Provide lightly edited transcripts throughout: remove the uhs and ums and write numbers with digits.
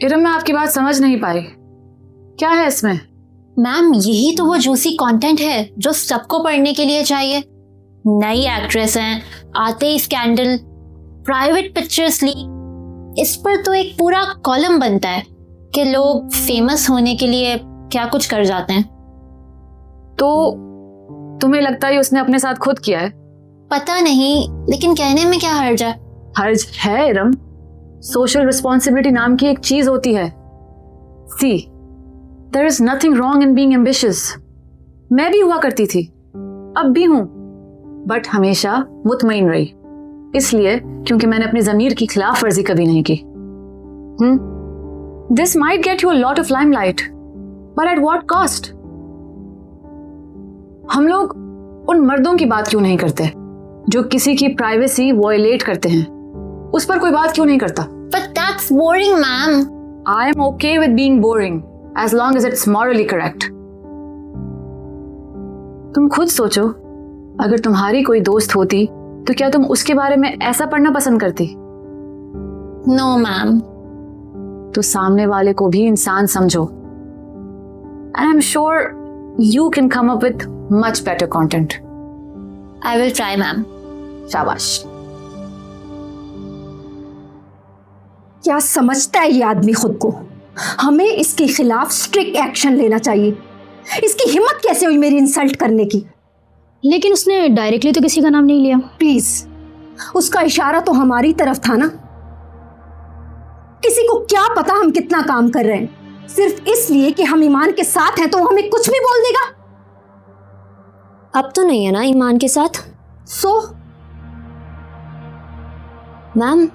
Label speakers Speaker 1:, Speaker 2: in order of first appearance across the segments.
Speaker 1: इरम, मैं आपकी बात समझ नहीं पाई, क्या है इसमें?
Speaker 2: मैम यही तो वो जूसी कंटेंट है जो सबको पढ़ने के लिए चाहिए। नई एक्ट्रेस हैं, आते ही स्कैंडल, प्राइवेट पिक्चर्स लीक, इस पर तो एक पूरा कॉलम बनता है कि लोग फेमस होने के लिए क्या कुछ कर जाते हैं।
Speaker 1: तो तुम्हें लगता है उसने अपने साथ खुद किया है?
Speaker 2: पता नहीं, लेकिन कहने में क्या हर्ज है?
Speaker 1: हर्ज है इरम, सोशल रिस्पॉन्सिबिलिटी नाम की एक चीज होती है। See, there is nothing wrong in being ambitious. मैं भी हुआ करती थी, अब भी हूं, बट हमेशा मुतमईन रही, इसलिए क्योंकि मैंने अपनी जमीर की खिलाफ वर्जी कभी नहीं की। This might get you a lot of limelight, but at what cost? हम लोग उन मर्दों की बात क्यों नहीं करते जो किसी की प्राइवेसी वॉयलेट करते हैं? उस पर कोई बात क्यों नहीं करता?
Speaker 2: But that's boring, ma'am.
Speaker 1: I am okay with being boring as long as it's morally correct. तुम खुद सोचो, अगर तुम्हारी कोई दोस्त होती तो क्या तुम उसके बारे में ऐसा पढ़ना पसंद करती?
Speaker 2: No, ma'am.
Speaker 1: तो सामने वाले को भी इंसान समझो। And I'm sure you can come up with much better content.
Speaker 2: I will try, ma'am.
Speaker 1: शाबाश।
Speaker 3: क्या समझता है ये आदमी खुद को? हमें इसके खिलाफ स्ट्रिक्ट एक्शन लेना चाहिए। इसकी हिम्मत कैसे हुई मेरी इंसल्ट करने की?
Speaker 4: लेकिन उसने डायरेक्टली तो किसी का नाम नहीं लिया।
Speaker 3: प्लीज, उसका इशारा तो हमारी तरफ था ना। किसी को क्या पता हम कितना काम कर रहे हैं? सिर्फ इसलिए कि हम ईमान के साथ हैं तो वो हमें कुछ भी बोल देगा?
Speaker 4: अब तो नहीं है ना ईमान के साथ।
Speaker 3: सो
Speaker 4: मैम,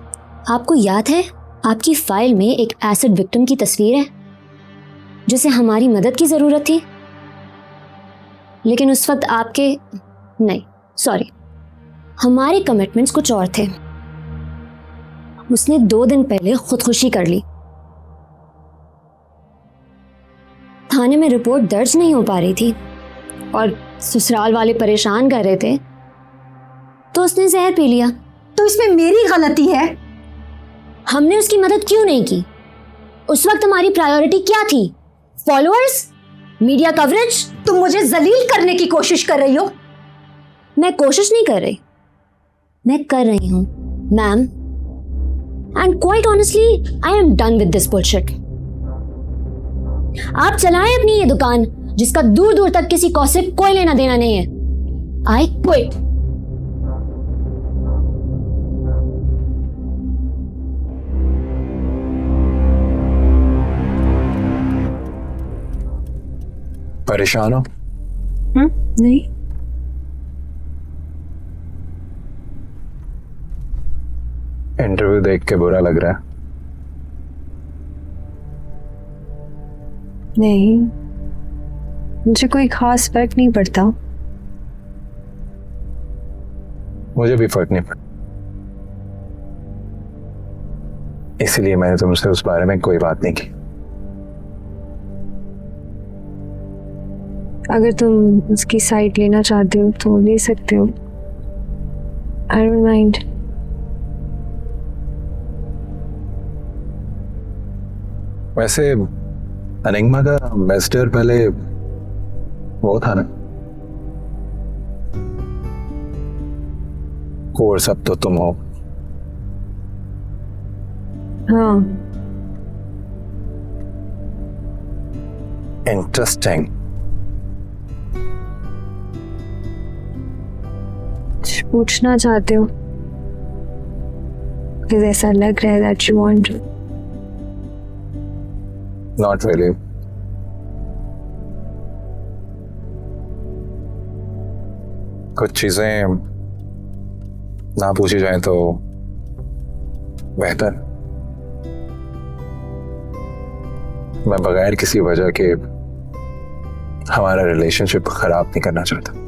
Speaker 4: आपको याद है आपकी फाइल में एक एसिड विक्टिम की तस्वीर है जिसे हमारी मदद की जरूरत थी, लेकिन उस वक्त आपके नहीं, सॉरी, हमारे कमिटमेंट्स कुछ और थे। उसने 2 दिन पहले खुदकुशी कर ली। थाने में रिपोर्ट दर्ज नहीं हो पा रही थी और ससुराल वाले परेशान कर रहे थे, तो उसने जहर पी लिया।
Speaker 3: तो इसमें मेरी गलती है?
Speaker 4: हमने उसकी मदद क्यों नहीं की? उस वक्त हमारी प्रायोरिटी क्या थी? फॉलोअर्स? Media coverage?
Speaker 3: तुम मुझे जलील करने की कोशिश कर रही हो।
Speaker 4: मैं कोशिश नहीं कर रही, मैं कर रही हूं ma'am, and quite honestly I am done with this bullshit. आप चलाएं अपनी ये दुकान जिसका दूर दूर तक किसी कॉज से कोई लेना देना नहीं है। I quit.
Speaker 5: परेशान हो?
Speaker 1: नहीं।
Speaker 5: इंटरव्यू देख के बुरा लग रहा है?
Speaker 6: नहीं, मुझे कोई खास फर्क नहीं पड़ता।
Speaker 5: मुझे भी फर्क नहीं पड़ता, इसलिए मैंने तुमसे उस बारे में कोई बात नहीं की।
Speaker 6: अगर तुम उसकी साइड लेना चाहते हो तो ले सकते हो। I don't mind.
Speaker 5: वैसे अनिग्मा का एम्बेसडर पहले वो था ना, कोर्स अब तो तुम हो।
Speaker 6: हाँ,
Speaker 5: इंटरेस्टिंग।
Speaker 6: पूछना चाहते हो? फिर ऐसा लग रहा है that you want to।
Speaker 5: Not really. कुछ चीजें ना पूछी जाए तो बेहतर। मैं बगैर किसी वजह के हमारा रिलेशनशिप खराब नहीं करना चाहता।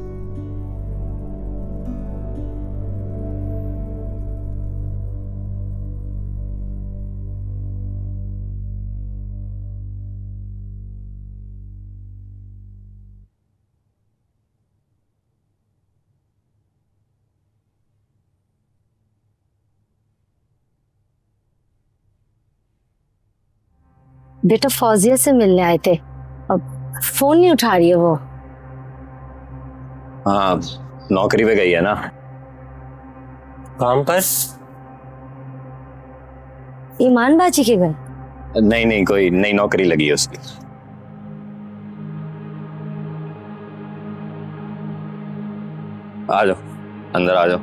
Speaker 4: बेटा फौजिया से मिलने आए थे, अब फोन नहीं उठा रही है वो।
Speaker 7: हाँ, नौकरी पे गई है ना।
Speaker 8: काम पर?
Speaker 4: ईमान बाजी के घर।
Speaker 7: नहीं नहीं, कोई नई नौकरी लगी है उसकी। आ जाओ, अंदर आ जाओ,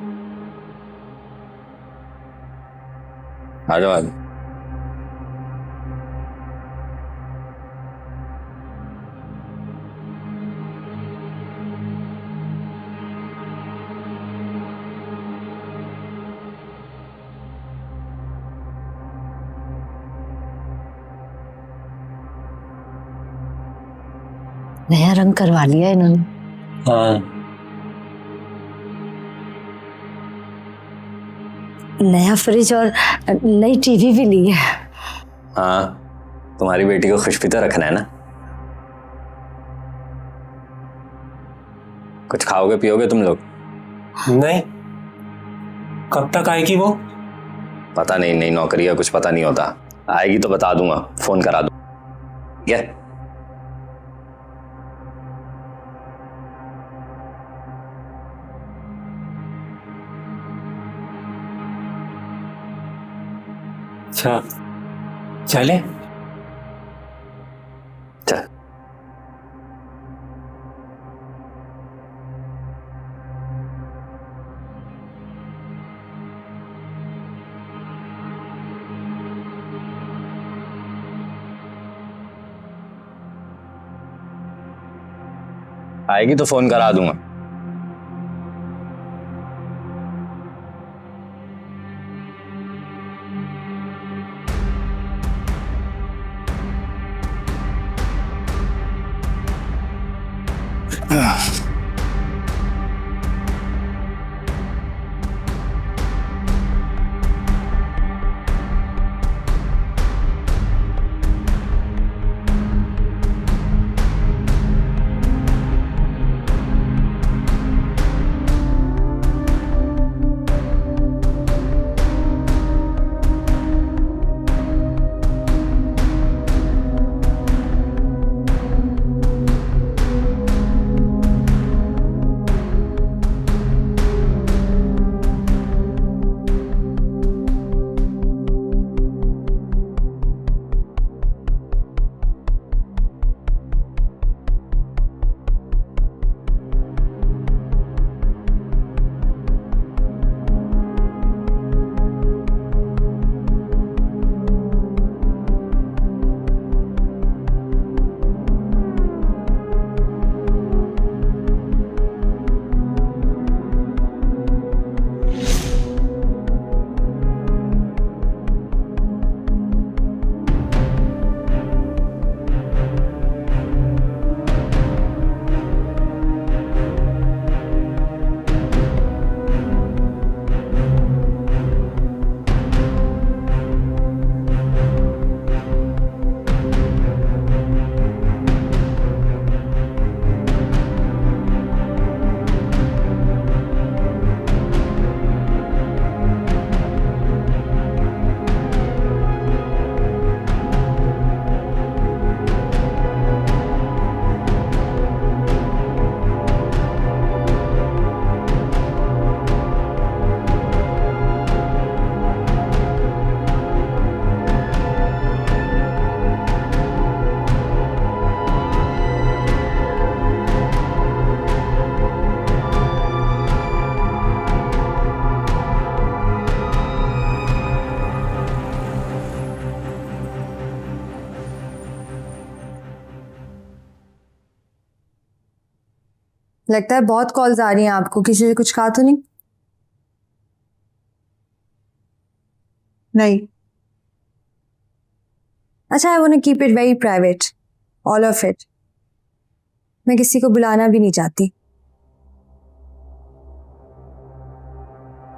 Speaker 7: आ जाओ, आ जाओ।
Speaker 4: नया रंग करवा लिया इन्होंने।
Speaker 8: हाँ,
Speaker 4: नया फ्रिज और नई टीवी भी ली है।
Speaker 7: हाँ, तुम्हारी बेटी को खुश भी तो रखना है ना। कुछ खाओगे पियोगे तुम लोग?
Speaker 8: नहीं। कब तक आएगी वो?
Speaker 7: पता नहीं, नई नौकरी का कुछ पता नहीं होता। आएगी तो बता दूंगा, फोन करा दूं। ठीक है?
Speaker 8: अच्छा, चले?
Speaker 7: चल। आएगी तो फोन करा दूंगा।
Speaker 6: लगता है बहुत कॉल्स आ रही हैं आपको, किसी से कुछ कहा तो नहीं?
Speaker 9: नहीं।
Speaker 6: अच्छा, I want to keep it very private, all of it. मैं किसी को बुलाना भी नहीं चाहती।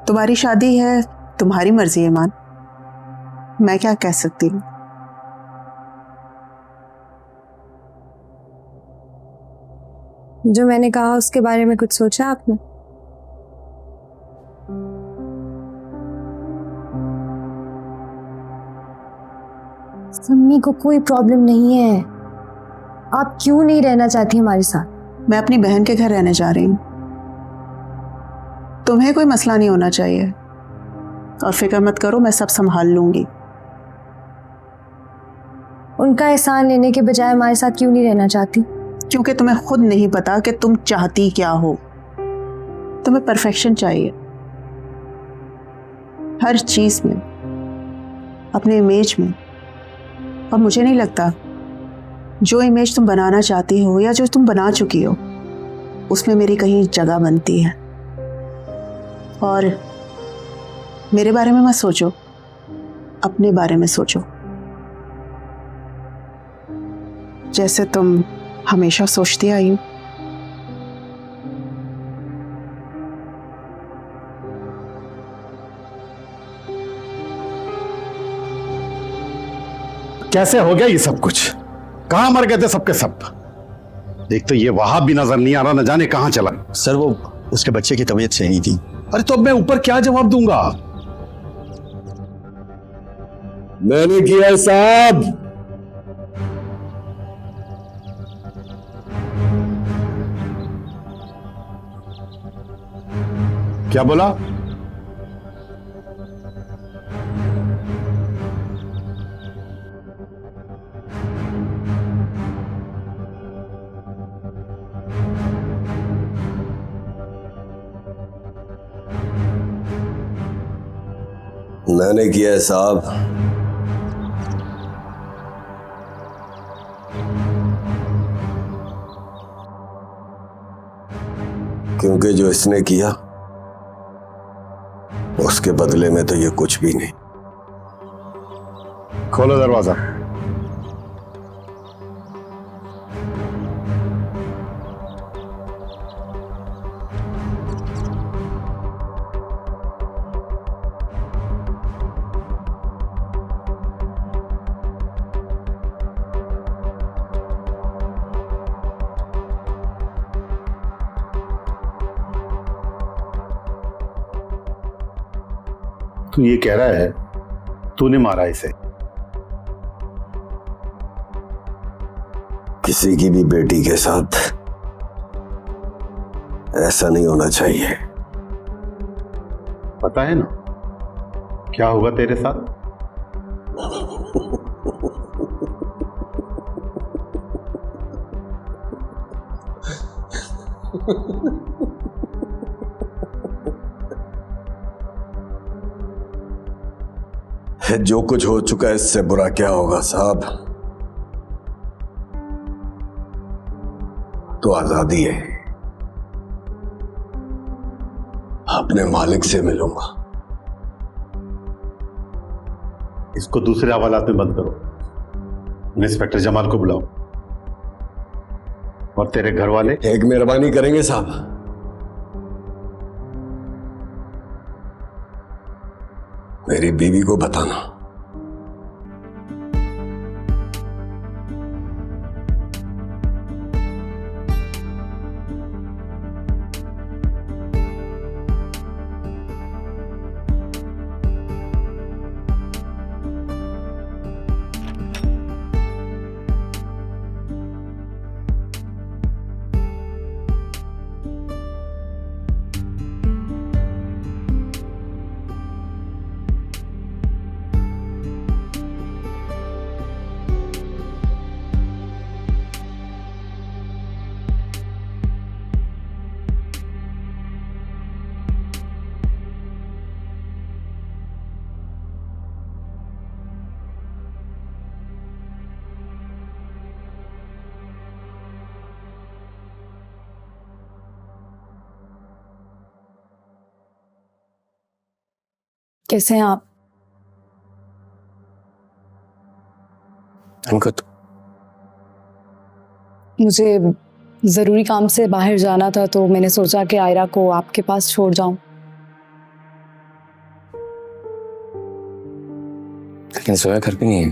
Speaker 9: तुम्हारी शादी है, तुम्हारी मर्जी है ईमान, मैं क्या कह सकती हूँ।
Speaker 6: जो मैंने कहा उसके बारे में कुछ सोचा आपने? सम्मी को कोई प्रॉब्लम नहीं है। आप क्यों नहीं रहना चाहती हमारे साथ?
Speaker 9: मैं अपनी बहन के घर रहने जा रही हूँ। तुम्हें कोई मसला नहीं होना चाहिए, और फिक्र मत करो, मैं सब संभाल लूंगी।
Speaker 6: उनका एहसान लेने के बजाय हमारे साथ क्यों नहीं रहना चाहती?
Speaker 9: क्योंकि तुम्हें खुद नहीं पता कि तुम चाहती क्या हो। तुम्हें परफेक्शन चाहिए हर चीज में, अपने इमेज में। और मुझे नहीं लगता जो इमेज तुम बनाना चाहती हो या जो तुम बना चुकी हो उसमें मेरी कहीं जगह बनती है। और मेरे बारे में मत सोचो, अपने बारे में सोचो, जैसे तुम हमेशा सोचती आई हो।
Speaker 10: कैसे हो गया ये सब कुछ? कहां मर गए थे सबके सब? एक तो ये वहां भी नजर नहीं आ रहा, न जाने कहां चला।
Speaker 11: सर वो उसके बच्चे की तबीयत सही नहीं थी।
Speaker 10: अरे तो अब मैं ऊपर क्या जवाब दूंगा? मैंने किया साहब। क्या बोला?
Speaker 11: मैंने किया है साहब। क्योंकि जो इसने किया उसके बदले में तो ये कुछ भी नहीं।
Speaker 10: खोलो दरवाजा। तू ये कह रहा है तूने मारा इसे?
Speaker 11: किसी की भी बेटी के साथ ऐसा नहीं होना चाहिए।
Speaker 10: पता है ना क्या होगा तेरे साथ?
Speaker 11: जो कुछ हो चुका है इससे बुरा क्या होगा साहब? तो आजादी है, अपने मालिक से मिलूंगा।
Speaker 10: इसको दूसरे हवालात में बंद करो। इंस्पेक्टर जमाल को बुलाओ। और तेरे घर वाले?
Speaker 11: एक मेहरबानी करेंगे साहब। मेरी बीवी को बताना।
Speaker 1: कैसे हैं आप? मुझे जरूरी काम से बाहर जाना था तो मैंने सोचा कि आयरा को आपके पास छोड़ जाऊं।
Speaker 7: लेकिन सोया घर पे नहीं है।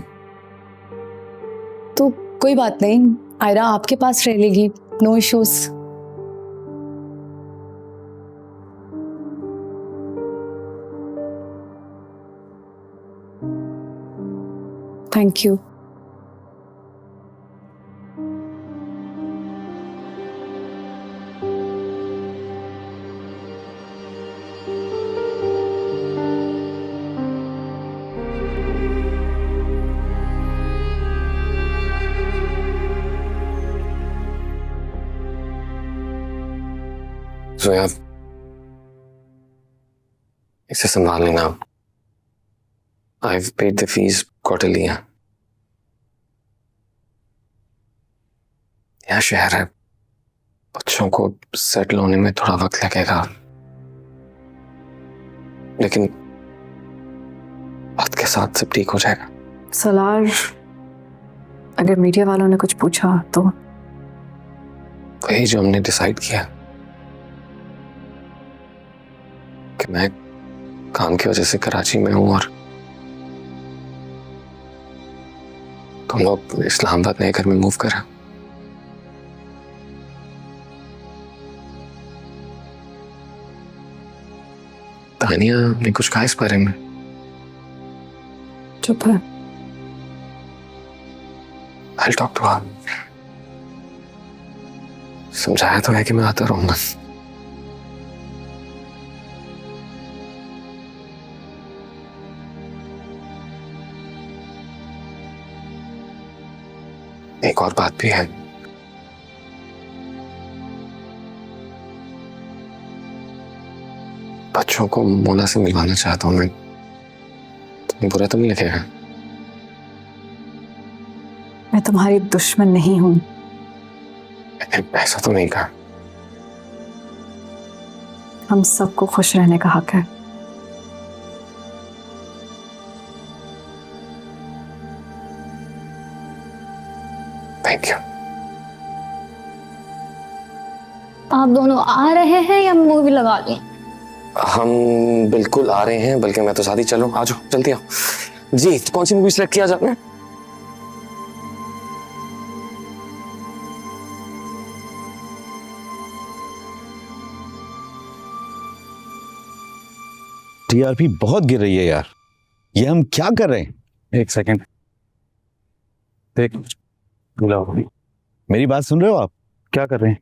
Speaker 1: तो कोई बात नहीं, आयरा आपके पास रह लेगी, no issues. Thank you.
Speaker 12: Zoya, इसे संभाल लेना। I've paid the fees quarterly है। यह शहर है, बच्चों को सेटल होने में थोड़ा वक्त लगेगा, लेकिन वक्त के साथ सब ठीक हो जाएगा।
Speaker 1: सलार, अगर मीडिया वालों ने कुछ पूछा तो?
Speaker 12: वही जो हमने डिसाइड किया कि मैं काम की वजह से कराची में हूं और तुम लोग इस्लामाबाद नए घर में मूव करा। तानिया ने कुछ कहा इस बारे में?
Speaker 1: चुप है।
Speaker 12: I'll talk to her। समझाया तो है कि मैं आता रहूंगा। एक और बात भी है, बच्चों को मोना से मिलवाना चाहता हूं मैं। तुम्हें बुरा तो नहीं लगेगा?
Speaker 1: मैं तुम्हारी दुश्मन नहीं हूं।
Speaker 12: ऐसा तो नहीं कहा।
Speaker 1: हम सबको खुश रहने का हक है।
Speaker 12: Thank you.
Speaker 2: आप दोनों आ रहे हैं या मूवी लगा लें?
Speaker 12: हम बिल्कुल आ रहे हैं, बल्कि मैं तो शादी चलूं। आ जाओ, जल्दी आओ। जी, कौन सी मूवी सिलेक्ट किया आपने?
Speaker 10: टीआरपी बहुत गिर रही है यार, ये हम क्या कर रहे हैं?
Speaker 5: एक सेकंड देख,
Speaker 10: मेरी बात सुन रहे हो आप?
Speaker 5: क्या कर रहे हैं?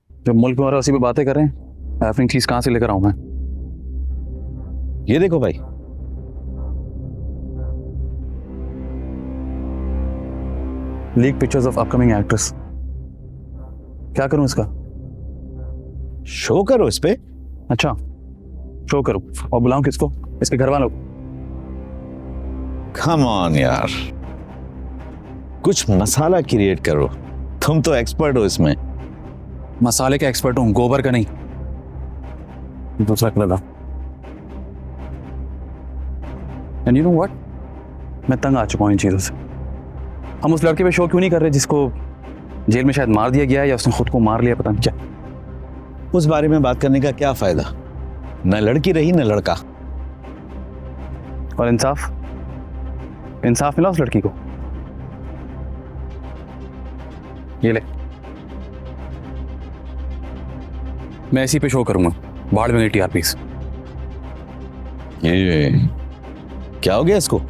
Speaker 5: जब मुल्क में हो रहा है उसी पे बातें कर रहे हैं। एफिंग चीज कहां से लेकर आऊं मैं?
Speaker 10: ये देखो भाई,
Speaker 5: leak pictures of upcoming actress. क्या करूं इसका?
Speaker 10: शो करो इस पे।
Speaker 5: अच्छा, शो करो और बुलाऊं किसको? इसके घर वालों को?
Speaker 10: कम ऑन यार, कुछ मसाला क्रिएट करो। तुम तो एक्सपर्ट हो इसमें।
Speaker 5: मसाले के एक्सपर्ट हूं, गोबर का नहीं। दूसरा कलर था। एंड यू नो व्हाट, मैं तंग आ चुका हूं इन चीजों से। हम उस लड़के पे शो क्यों नहीं कर रहे जिसको जेल में शायद मार दिया गया है या उसने खुद को मार लिया, पता नहीं क्या।
Speaker 10: उस बारे में बात करने का क्या फायदा? न लड़की रही न लड़का।
Speaker 5: और इंसाफ, इंसाफ मिला उस लड़की को? ये ले, मैं इसी पे शो करूंगा। बाढ़ में गई टीआरपीस।
Speaker 10: ये क्या हो गया इसको?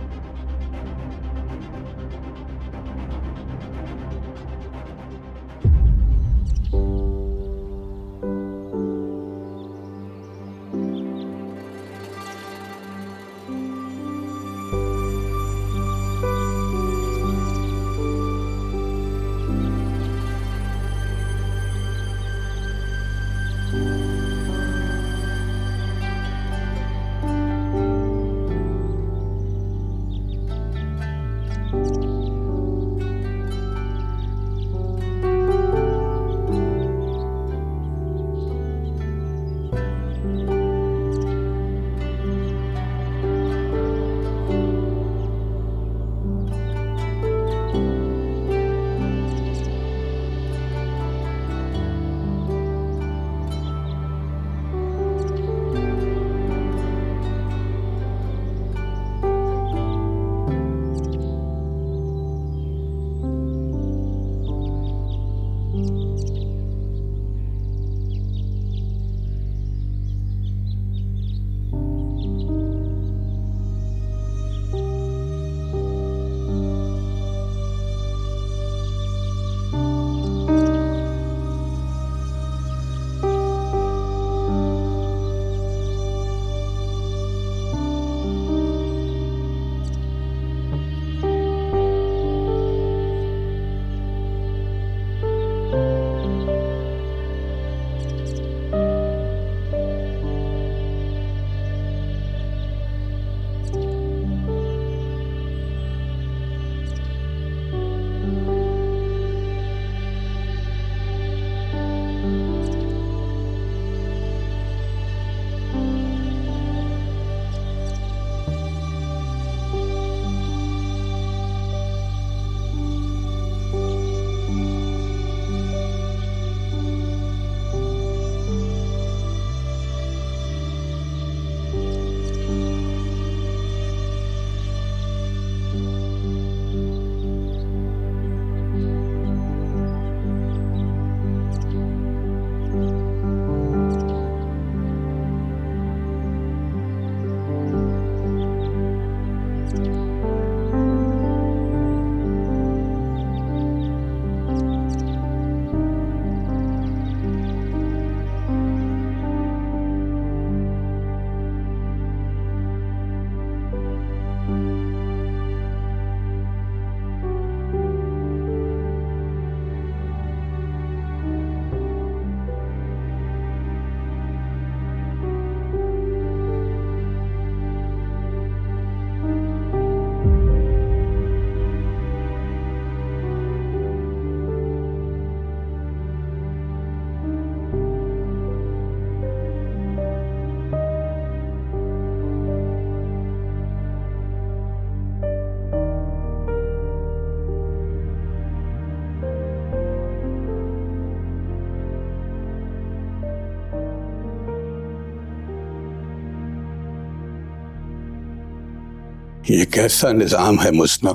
Speaker 11: ये कैसा निजाम है मुस्ना?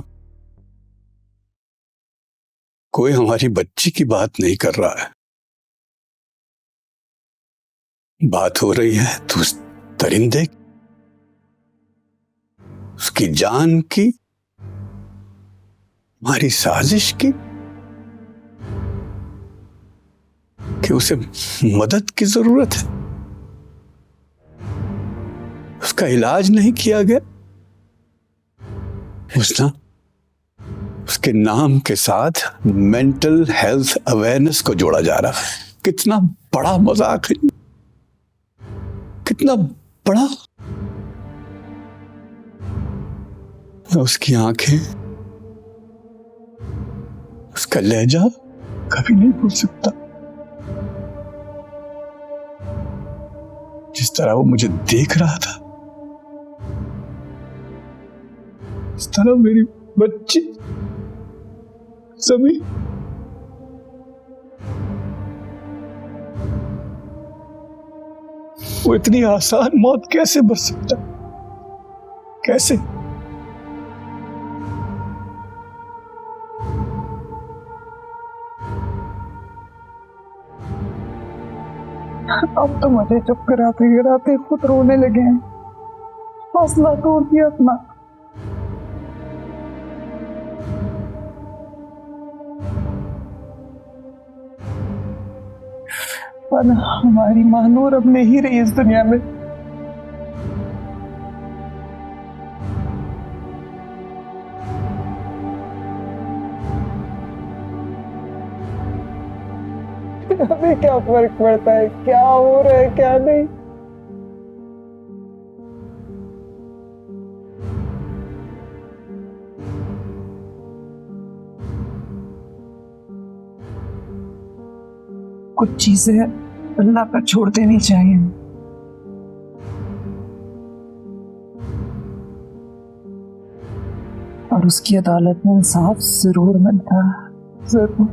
Speaker 11: कोई हमारी बच्ची की बात नहीं कर रहा है। बात हो रही है तो उस दरिंदे, उसकी जान की, हमारी साजिश की, कि उसे मदद की जरूरत है, उसका इलाज नहीं किया गया। मुस्ना, उसके नाम के साथ मेंटल हेल्थ अवेयरनेस को जोड़ा जा रहा है। कितना बड़ा मजाक है, कितना बड़ा। मैं उसकी आंखें, उसका लहजा कभी नहीं भूल सकता। जिस तरह वो मुझे देख रहा था, इस तरह मेरी बच्ची सभी, वो इतनी आसान मौत कैसे बच सकता? कैसे?
Speaker 9: अब तो मुझे चुप कराते गिराते खुद रोने लगे हैं। हौसला तोड़ दिया अपना। पर हमारी महानूर अब नहीं रही इस दुनिया में। हमें क्या फर्क पड़ता है क्या हो रहा है क्या नहीं? कुछ चीजें अल्लाह पर छोड़ देनी चाहिए। और उसकी अदालत में इंसाफ जरूर मिलता, जरूर।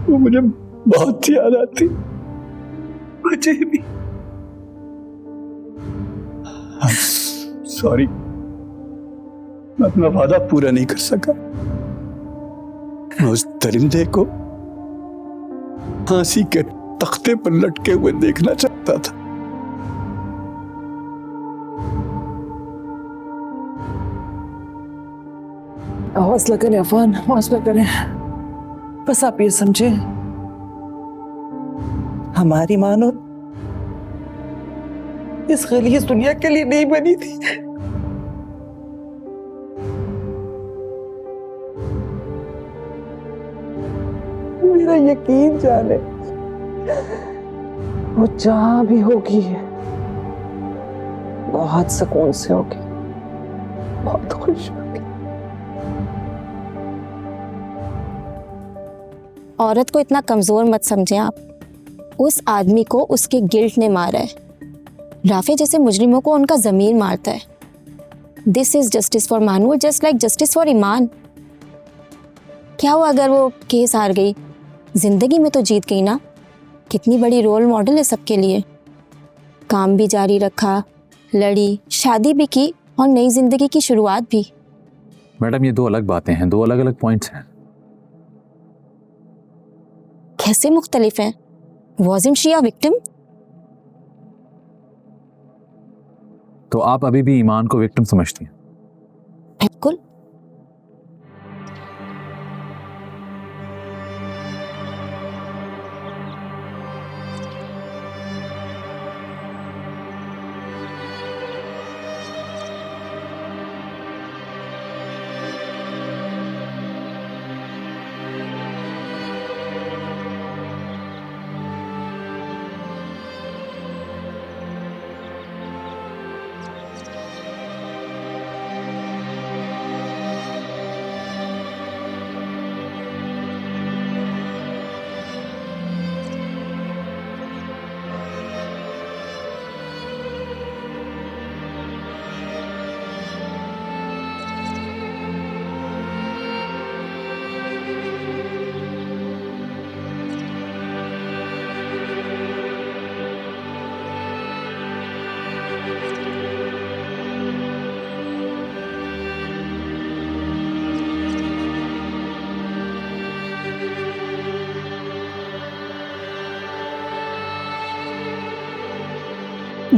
Speaker 11: वो मुझे बहुत याद आती, मुझे भी। सॉरी, मैं अपना वादा पूरा नहीं कर सका। मैं उस दरिंदे को फांसी के तख्ते पर लटके हुए देखना चाहता था।
Speaker 9: हौसला करें अफान, हौसला करें। बस आप ये समझे, हमारी मानो इस गलीज दुनिया के लिए नहीं बनी थी। मेरा यकीन जाने वो जहां भी होगी बहुत सुकून से होगी, बहुत खुश होगी।
Speaker 4: औरत को इतना कमजोर मत समझें आप। उस आदमी को उसके गिल्ट ने मारा है। राफे जैसे मुजरिमों को उनका जमीर मारता है। This is justice for Manoor, just like justice for Iman. क्या हुआ अगर वो केस हार गई? जिंदगी में तो जीत गई ना। कितनी बड़ी रोल मॉडल है सबके लिए। काम भी जारी रखा, लड़ी, शादी भी की और नई जिंदगी की शुरुआत भी।
Speaker 5: मैडम, ये दो अलग बातें हैं, दो अलग अलग पॉइंट्स हैं।
Speaker 4: कैसे मुख्तलिफ हैं? Wasn't she a victim?
Speaker 5: तो आप अभी भी ईमान को विक्टिम समझती हैं?
Speaker 4: बिल्कुल।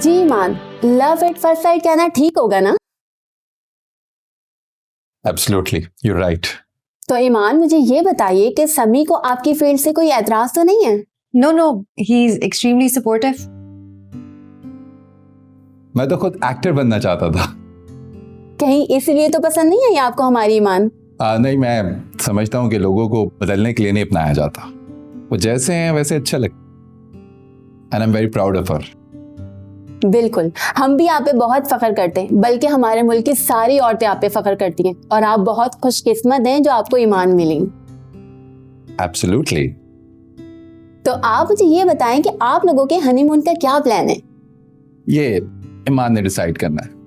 Speaker 4: जी ईमान, लव एट फर्स्ट साइट कहना ठीक होगा ना?
Speaker 11: Absolutely, you right.
Speaker 4: तो ईमान मुझे ये बताइए कि समी को आपकी फील्ड से कोई एतराज तो नहीं है?
Speaker 6: No no, he is extremely supportive.
Speaker 11: मैं तो खुद एक्टर बनना चाहता था।
Speaker 4: कहीं इसलिए तो पसंद नहीं आई आपको हमारी ईमान?
Speaker 11: नहीं, मैं समझता हूँ कि लोगों को बदलने के लिए नहीं अपनाया जाता, वो जैसे हैं वैसे अच्छा लगता। And I am very proud of her.
Speaker 4: बिल्कुल, हम भी आप पे बहुत फख्र करते हैं, बल्कि हमारे मुल्क की सारी औरतें आप पे फख्र करती हैं और आप बहुत खुशकिस्मत हैं जो आपको ईमान मिली।
Speaker 11: एब्सोल्युटली।
Speaker 4: तो आप मुझे ये बताएं कि आप लोगों के हनीमून का क्या प्लान है?
Speaker 11: ये ईमान ने डिसाइड करना है।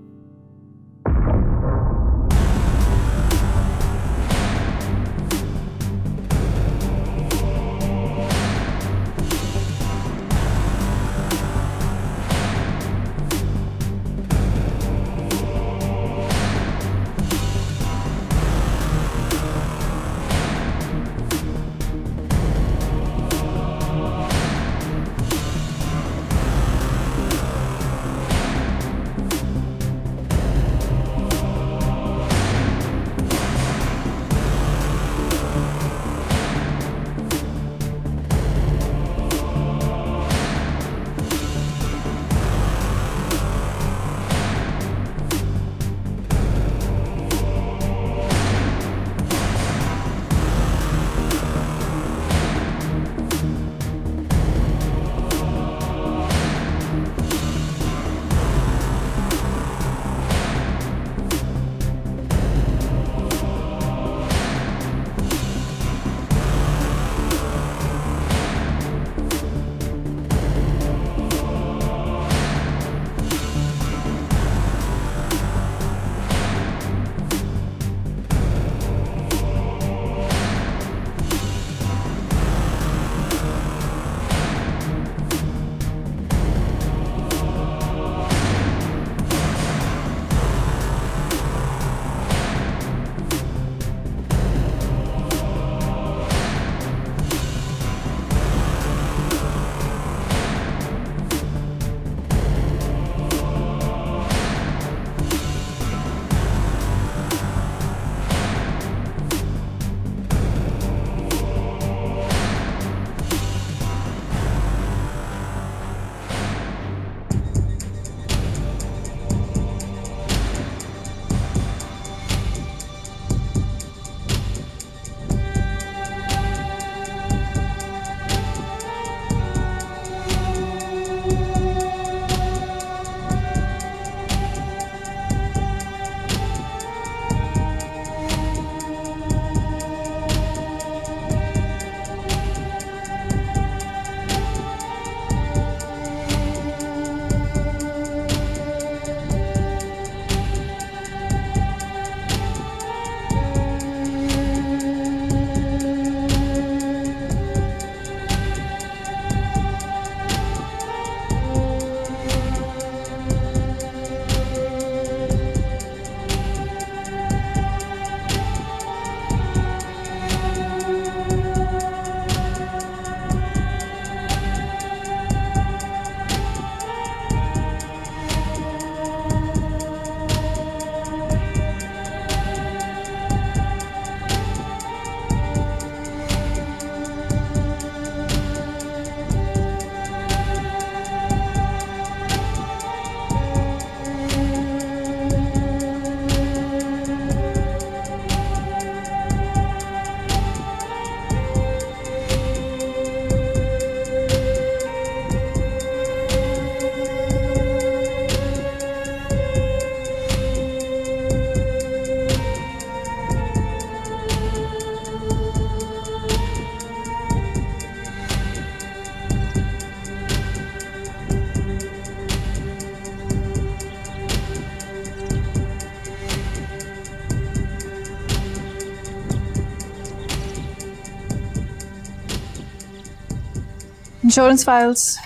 Speaker 1: इंश्योरेंस फाइल्स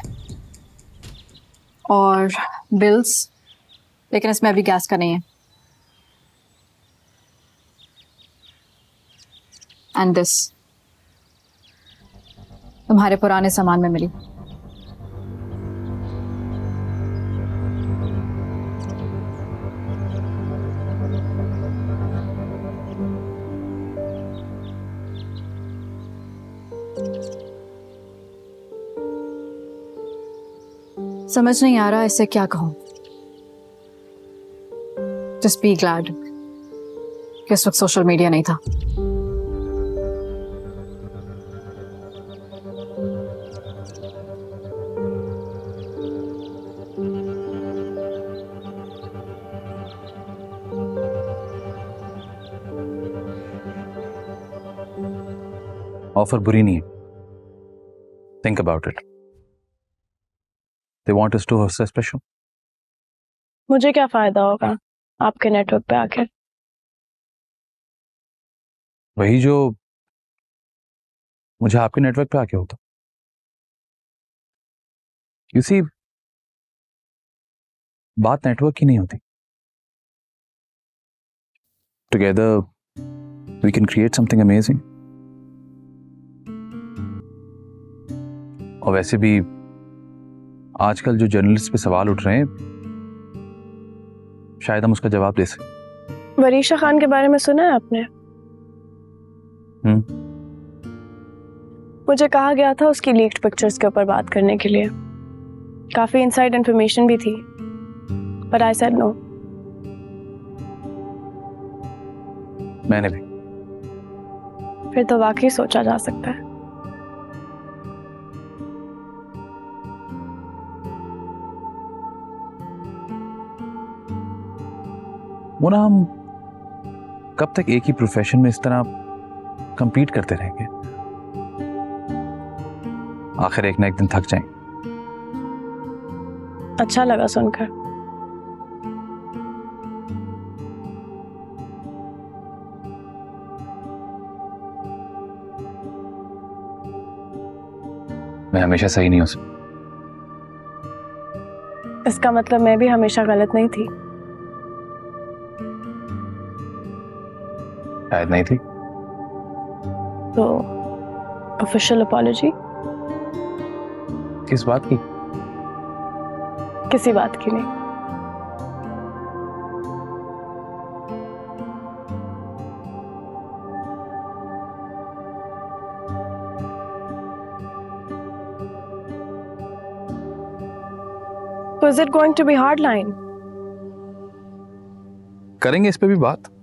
Speaker 1: और बिल्स, लेकिन इसमें अभी गैस का नहीं है। एंड दिस तुम्हारे पुराने सामान में मिली। समझ नहीं आ रहा इसे क्या कहूं। जस्ट बी ग्लैड कि इस वक्त सोशल मीडिया नहीं था।
Speaker 5: ऑफर बुरी नहीं है। Think about it. They want us to host a special.
Speaker 13: मुझे क्या फायदा होगा आपके नेटवर्क पे आके?
Speaker 5: वही जो मुझे आपके नेटवर्क पे आके होता। यू सी, बात नेटवर्क की नहीं होती। Together we can create something amazing. और वैसे भी आजकल जो जर्नलिस्ट पे सवाल उठ रहे हैं, शायद हम उसका जवाब दे सकें।
Speaker 13: वरीशा खान के बारे में सुना है आपने? मुझे कहा गया था उसकी लीक्ड पिक्चर्स के ऊपर बात करने के लिए। काफी इनसाइड इंफॉर्मेशन भी थी, पर आई सेड नो।
Speaker 5: मैंने भी।
Speaker 13: फिर तो वाकई सोचा जा सकता है।
Speaker 5: मोना, हम कब तक एक ही प्रोफेशन में इस तरह compete करते रहेंगे? आखिर एक ना एक दिन थक जाएंगे।
Speaker 13: अच्छा लगा सुनकर।
Speaker 5: मैं हमेशा सही नहीं हो सकता।
Speaker 13: इसका मतलब मैं भी हमेशा गलत नहीं थी।
Speaker 5: शायद नहीं थी।
Speaker 13: तो ऑफिशियल अपॉलॉजी?
Speaker 5: किस बात की?
Speaker 13: किसी बात की नहीं। So is it going to be hard line?
Speaker 5: करेंगे इस पे भी बात।